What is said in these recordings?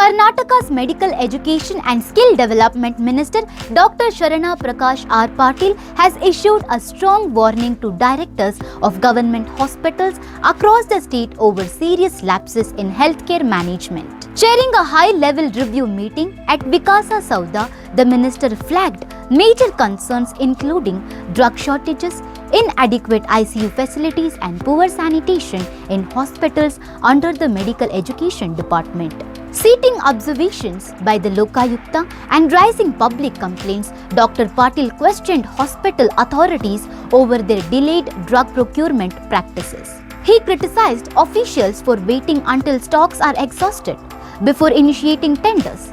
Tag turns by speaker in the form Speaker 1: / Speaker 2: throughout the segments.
Speaker 1: Karnataka's Medical Education and Skill Development Minister Dr. Sharanaprakash R. Patil has issued a strong warning to directors of government hospitals across the state over serious lapses in healthcare management. Chairing a high-level review meeting at Vikasa Sauda, the minister flagged major concerns including drug shortages, inadequate ICU facilities and poor sanitation in hospitals under the Medical Education Department. Citing observations by the Lokayukta and rising public complaints, Dr. Patil questioned hospital authorities over their delayed drug procurement practices. He criticized officials for waiting until stocks are exhausted before initiating tenders.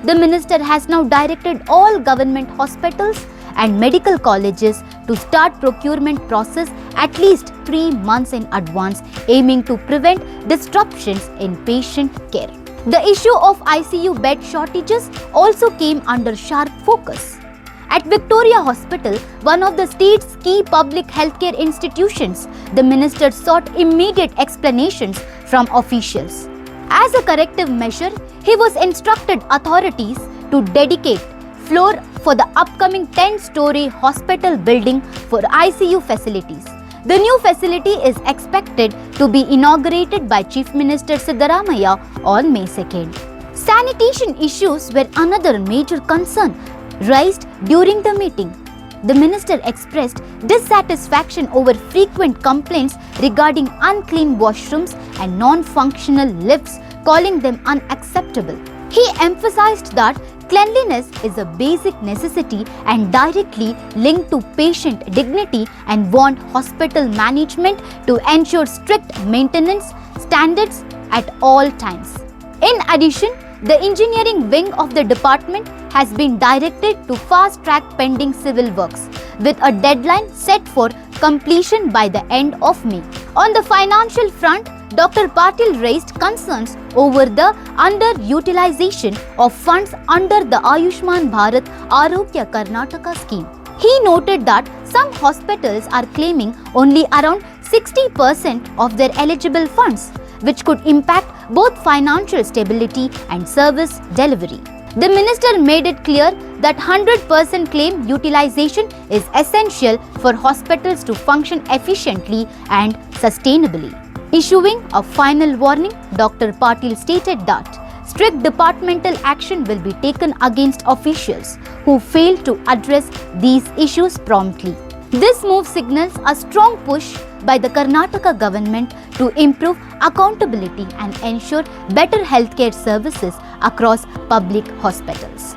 Speaker 1: The minister has now directed all government hospitals and medical colleges to start procurement process at least 3 months in advance, aiming to prevent disruptions in patient care. The issue of ICU bed shortages also came under sharp focus. At Victoria Hospital, one of the state's key public healthcare institutions, the minister sought immediate explanations from officials. As a corrective measure, he was instructed authorities to dedicate floor for the upcoming 10-story hospital building for ICU facilities. The new facility is expected to be inaugurated by Chief Minister Siddaramaiah on May 2nd. Sanitation issues were another major concern raised during the meeting. The minister expressed dissatisfaction over frequent complaints regarding unclean washrooms and non-functional lifts, calling them unacceptable. He emphasized that cleanliness is a basic necessity and directly linked to patient dignity and warned hospital management to ensure strict maintenance standards at all times. In addition, the engineering wing of the department has been directed to fast-track pending civil works, with a deadline set for completion by the end of May. On the financial front, Dr. Patil raised concerns over the underutilization of funds under the Ayushman Bharat Arogya Karnataka scheme. He noted that some hospitals are claiming only around 60% of their eligible funds, which could impact both financial stability and service delivery. The minister made it clear that 100% claim utilization is essential for hospitals to function efficiently and sustainably. Issuing a final warning, Dr. Patil stated that strict departmental action will be taken against officials who fail to address these issues promptly. This move signals a strong push by the Karnataka government to improve accountability and ensure better healthcare services across public hospitals.